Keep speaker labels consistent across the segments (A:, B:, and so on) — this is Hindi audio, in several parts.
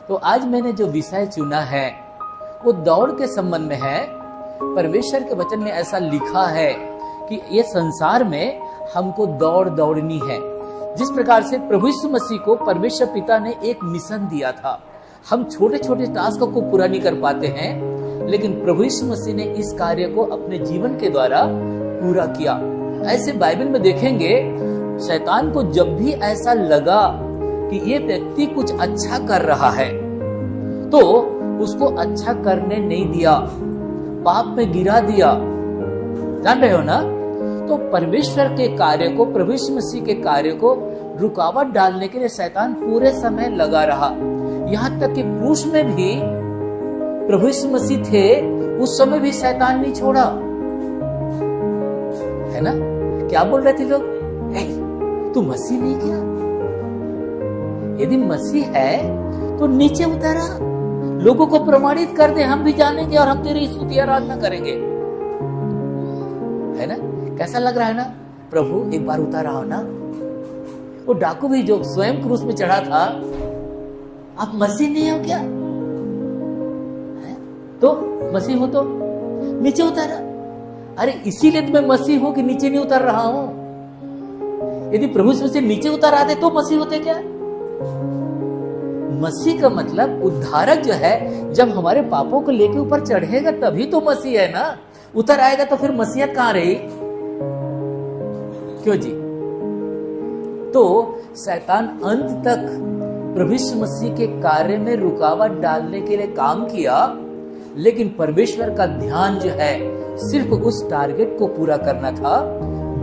A: तो आज मैंने जो विषय चुना है वो दौड़ के संबंध में है। परमेश्वर के वचन में ऐसा लिखा है कि ये संसार में हमको दौड़ दौड़नी है। जिस प्रकार से प्रभु यीशु मसीह को परमेश्वर पिता ने एक मिशन दिया था, हम छोटे छोटे टास्क को पूरा नहीं कर पाते हैं, लेकिन प्रभु यीशु मसीह ने इस कार्य को अपने जीवन के द्वारा पूरा किया। ऐसे बाइबल में देखेंगे, शैतान को जब भी ऐसा लगा कि ये व्यक्ति कुछ अच्छा कर रहा है तो उसको अच्छा करने नहीं दिया, पाप में गिरा दिया। जान रहे हो ना? तो परमेश्वर के कार्य को, प्रभु यीशु मसीह के कार्य को रुकावट डालने के लिए शैतान पूरे समय लगा रहा। यहाँ तक कि क्रूस में भी प्रभु यीशु मसीह थे, उस समय भी शैतान नहीं छोड़ा, है ना? क्या बोल रहे थे लोग? तू मसीह नहीं क्या? यदि मसीह है तो नीचे उतरा, लोगों को प्रमाणित कर दे, हम भी जानेंगे और हम तेरी स्तुति आराधना करेंगे, है ना? कैसा लग रहा है ना? प्रभु एक बार उतारा हो ना। वो डाकू भी जो स्वयं क्रूस में चढ़ा था, आप मसीह नहीं हो क्या? है? तो मसीह हो तो नीचे उतारा। अरे इसीलिए तो मैं मसीह हूं कि नीचे नहीं उतर रहा हूं। यदि प्रभु से नीचे उतर आते तो मसीह होते क्या? मसीह का मतलब उद्धारक जो है, जब हमारे पापों को लेके ऊपर चढ़ेगा तभी तो मसीह है ना। उतर आएगा तो फिर मसीहत कहां रही? क्यों जी? तो शैतान अंत तक प्रभु यीशु मसीह के कार्य में रुकावट डालने के लिए काम किया, लेकिन परमेश्वर का ध्यान जो है सिर्फ उस टारगेट को पूरा करना था,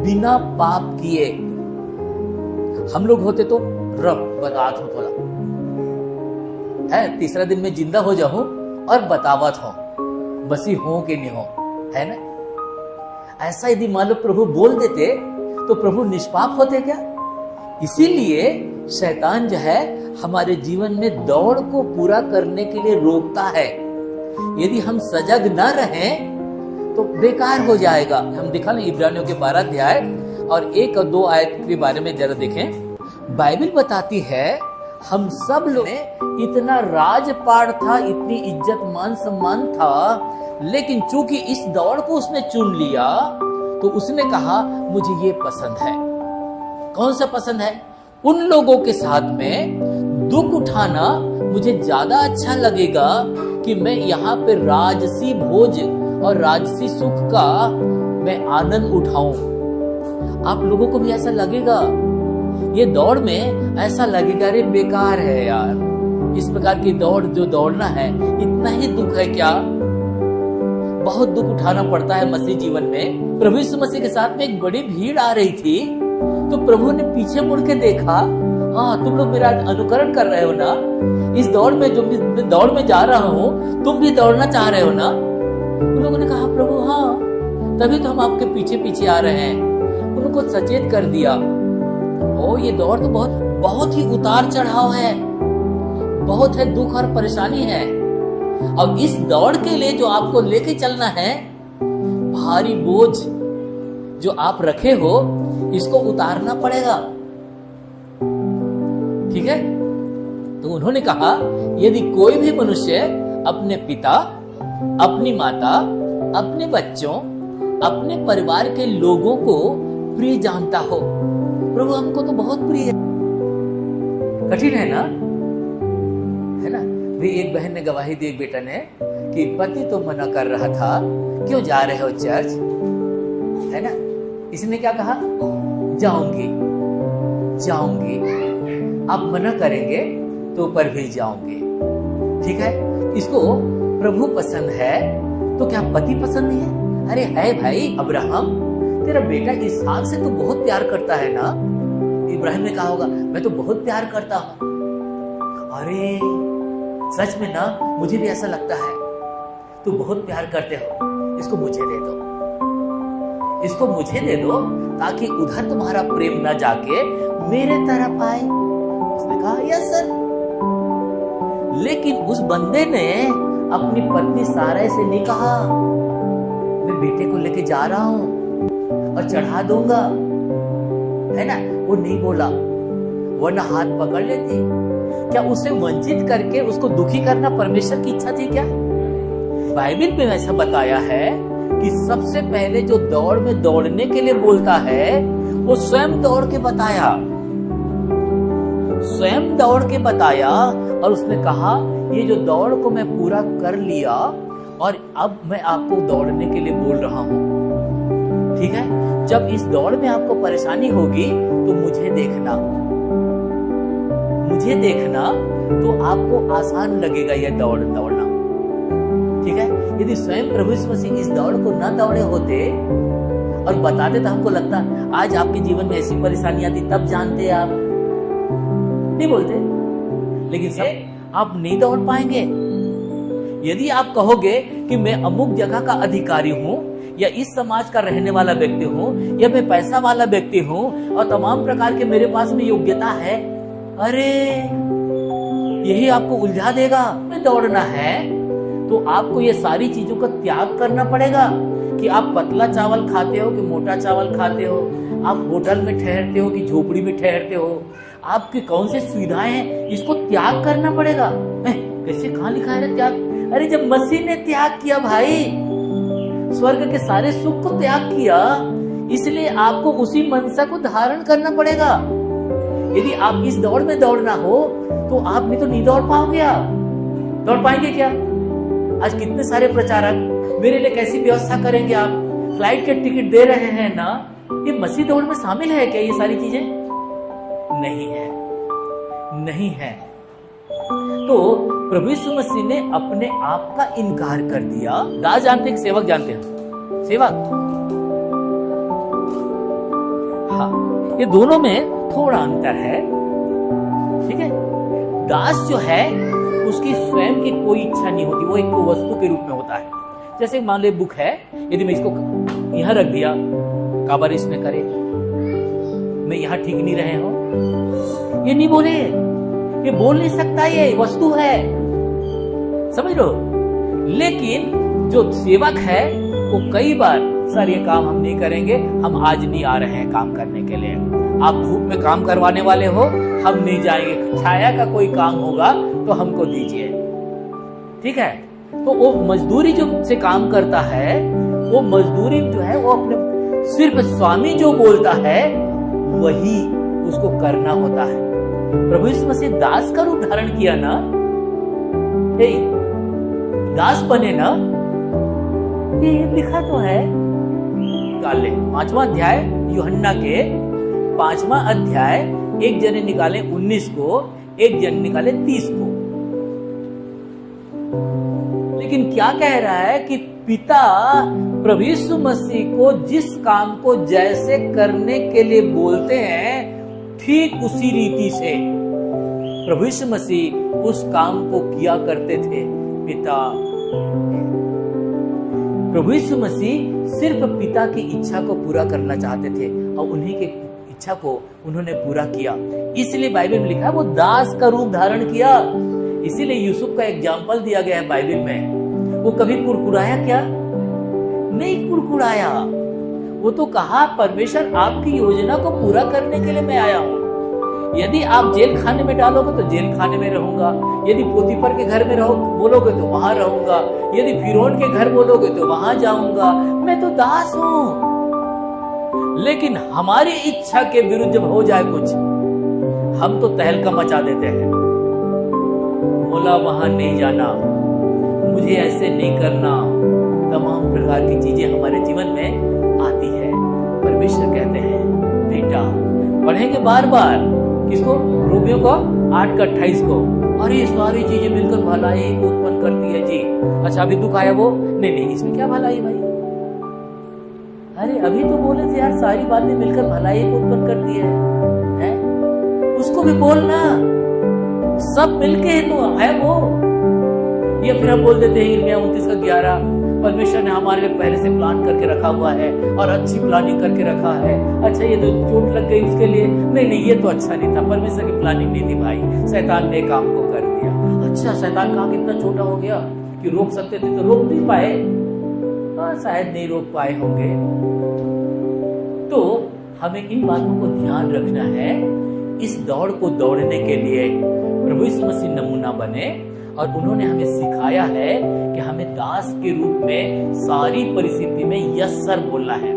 A: बिना पाप किए। हम लोग होते तो रब बतावत हो, थोड़ा है तीसरा दिन में जिंदा हो जाऊं और बतावत हो मसीह हो कि नहीं हो, है ना? ऐसा यदि मान लो प्रभु बोल देते तो प्रभु निष्पाप होते क्या? इसीलिए शैतान जो है हमारे जीवन में दौड़ को पूरा करने के लिए रोकता है। यदि हम सजग न रहें तो बेकार हो जाएगा। हम दिखा ना इब्रानियों के 12 अध्याय और 1 और 2 आयत के बारे में जरा देखें। बाइबल बताती है हम सब लोग में इतना राजपाट था, इतनी इज्जत मान सम्मान था, लेकिन चूंकि इस दौड़ को उसने चुन लिया तो उसने कहा मुझे ये पसंद है। कौन सा पसंद है? उन लोगों के साथ में दुख उठाना मुझे ज्यादा अच्छा लगेगा कि मैं यहाँ पे राजसी भोज और राजसी सुख का मैं आनंद उठाऊं। आप लोगों को भी ऐसा लगेगा? ये दौड़ में ऐसा लगेगा अरे बेकार है यार, इस प्रकार की दौड़ जो दौड़ना है, इतना ही दुख है क्या? बहुत दुख उठाना पड़ता है मसीह जीवन में। प्रभु यीशु मसीह के साथ में एक बड़ी भीड़ आ रही थी, तो प्रभु ने पीछे मुड़ के देखा, हाँ तुम लोग मेरा अनुकरण कर रहे हो ना, इस दौड़ में जो दौड़ में जा रहा हूँ तुम भी दौड़ना चाह रहे हो ना? उन लोगों ने कहा प्रभु हाँ, तभी तो हम आपके पीछे पीछे आ रहे हैं। उनको सचेत कर दिया, ओ ये दौड़ तो बहुत ही उतार चढ़ाव है, बहुत है दुख और परेशानी है। अब इस दौड़ के लिए जो आपको लेके चलना है, भारी बोझ जो आप रखे हो इसको उतारना पड़ेगा, ठीक है? तो उन्होंने कहा यदि कोई भी मनुष्य अपने पिता, अपनी माता, अपने बच्चों, अपने परिवार के लोगों को प्रिय जानता हो, प्रभु हमको तो बहुत प्रिय है। कठिन है ना, है ना? भी एक बहन ने गवाही दी, एक बेटा ने, कि पति तो मना कर रहा था, क्यों जा रहे हो चर्च, है ना? इसने क्या कहा? जाऊंगी। आप मना करेंगे तो पर भी जाऊंगी, ठीक है? इसको प्रभु पसंद है तो क्या पति पसंद नहीं है? अरे है भाई अब्राहम, तेरा बेटा इसहाक से तो बहुत प्यार करता है ना? इब्राहिम ने कहा होगा मैं तो बहुत प्यार करता हूं। अरे सच में ना, मुझे भी ऐसा लगता है, तू बहुत प्यार करते हो, इसको मुझे दे दो, इसको मुझे दे दो, ताकि उधर तुम्हारा प्रेम ना जाके मेरे तरफ आए। उसने कहा यस सर। लेकिन उस बंदे ने अपनी पत्नी सारा से नहीं कहा मैं बेटे को लेके जा रहा हूं और चढ़ा दूंगा, है ना? वो नहीं बोला, वरना हाथ पकड़ लेती। क्या उसे वंचित करके उसको दुखी करना परमेश्वर की इच्छा थी क्या? बाइबल में ऐसा बताया है कि सबसे पहले जो दौड़ में दौड़ने के लिए बोलता है वो स्वयं दौड़ के बताया, स्वयं दौड़ के बताया और उसने कहा ये जो दौड़ को मैं पूरा कर लिया और अब मैं आपको दौड़ने के लिए बोल रहा हूं। ठीक है, जब इस दौड़ में आपको परेशानी होगी तो मुझे देखना तो आपको आसान लगेगा यह दौड़ना। ठीक है, यदि स्वयं प्रभु यीशु मसीह इस दौड़ को न दौड़े होते और बताते तो हमको लगता आज आपके जीवन में ऐसी परेशानी आती तब जानते आप, नहीं बोलते। लेकिन सब आप नहीं दौड़ पाएंगे। यदि आप कहोगे कि मैं अमुक जगह का अधिकारी हूं या इस समाज का रहने वाला व्यक्ति हूं या मैं पैसा वाला व्यक्ति हूं और तमाम प्रकार के मेरे पास में योग्यता है, अरे यही आपको उलझा देगा। में दौड़ना है तो आपको ये सारी चीजों का त्याग करना पड़ेगा कि आप पतला चावल खाते हो कि मोटा चावल खाते हो, आप होटल में ठहरते हो कि झोपड़ी में ठहरते हो, आपकी कौन सी सुविधाएं हैं, इसको त्याग करना पड़ेगा। कैसे कहां लिखा है त्याग? अरे जब मसीह ने त्याग किया भाई, स्वर्ग के सारे सुख को त्याग किया, इसलिए आपको उसी मनसा को धारण करना पड़ेगा। यदि आप इस दौड़ में दौड़ना हो तो आप भी तो नहीं दौड़ पाओगे। आप दौड़ पाएंगे क्या? आज कितने सारे प्रचारक मेरे लिए कैसी व्यवस्था करेंगे, आप फ्लाइट के टिकट दे रहे हैं ना, ये मसीह दौड़ में शामिल है क्या? ये सारी चीजें नहीं है। तो प्रभु यीशु मसीह ने अपने आप का इनकार कर दिया। दास जानते हैं, सेवक जानते हैं, सेवक, हाँ, ये दोनों में थोड़ा अंतर है। ठीक है, दास जो है उसकी स्वयं की कोई इच्छा नहीं होती, वो एक वस्तु के रूप में होता है। जैसे मान लो बुक है, यदि मैं इसको यहां रख दिया, काबर इसने करे, मैं यहां ठीक नहीं रहे हो, ये नहीं बोले, ये बोल नहीं सकता, ये वस्तु है, समझ लो। लेकिन जो सेवक है वो कई बार, सर ये काम हम नहीं करेंगे, हम आज नहीं आ रहे हैं काम करने के लिए, आप धूप में काम करवाने वाले हो, हम नहीं जाएंगे, छाया का कोई काम होगा तो हमको दीजिए। ठीक है, तो वो मजदूरी जो से काम करता है, वो मजदूरी जो है वो अपने सिर्फ स्वामी जो बोलता है वही उसको करना होता है। प्रभु यीशु मसीह दास का रूप धारण किया ना, दास बने ना, ये लिखा तो है। निकाले 5वां अध्याय यूहन्ना के 5वां अध्याय, एक जने निकाले 19 को, एक जने निकाले 30 को। लेकिन क्या कह रहा है कि पिता प्रभु यीशु मसीह को जिस काम को जैसे करने के लिए बोलते हैं ठीक उसी रीति से प्रभु यीशु मसीह उस काम को किया करते थे। पिता, प्रभु यीशु मसीह सिर्फ पिता की इच्छा को पूरा करना चाहते थे और उन्हीं की इच्छा को उन्होंने पूरा किया। इसलिए बाइबल में लिखा है वो दास का रूप धारण किया। इसीलिए यूसुफ का एग्जाम्पल दिया गया है बाइबल में। वो कभी कुड़कुड़ाया क्या? नहीं कुड़कुड़ाया। वो तो कहा परमेश्वर आपकी योजना को पूरा करने के लिए मैं आया हूं। यदि आप जेल खाने में डालोगे तो जेल खाने में रहूंगा, यदि पोतीफर के घर में रहो बोलोगे तो वहां रहूंगा, यदि फिरौन के घर बोलोगे तो वहां जाऊंगा। मैं तो दास हूं। लेकिन हमारी इच्छा के विरुद्ध जब हो जाए कुछ, हम तो तहलका मचा देते हैं। बोला वहां नहीं जाना, मुझे ऐसे नहीं करना, तमाम प्रकार की चीजें हमारे जीवन में आती है। परमेश्वर कहते हैं बेटा, पढ़ेंगे बार बार किसको? रोमियो को 8:28 को। अरे ये सारी चीजें मिलकर भलाई को उत्पन्न करती है जी। अच्छा अभी दुख आया वो नहीं, इसमें क्या भलाई भाई? अरे अभी तो बोले थे यार सारी बातें मिलकर भलाई को उत्पन्न करती है? उसको भी बोलना, सब मिलके तो है वो। ये फिर हम बोल देते हैं यिर्मयाह 29:11 परमेश्वर ने हमारे लिए पहले से प्लान करके रखा हुआ है और अच्छी प्लानिंग करके रखा है। अच्छा ये तो चोट लग गई उसके लिए, नहीं ये तो अच्छा नहीं था, परमेश्वर की प्लानिंग नहीं थी भाई, शैतान ने काम को कर दिया। अच्छा शैतान कहाँ कितना छोटा हो गया कि रोक सकते थे तो रोक नहीं पाए? शायद नहीं रोक पाए होंगे। तो हमें इन बातों को ध्यान रखना है इस दौड़ को दौड़ने के लिए प्रभु यीशु मसीह नमूना बने और उन्होंने हमें सिखाया है कि हमें दास के रूप में सारी परिस्थिति में यस सर बोलना है।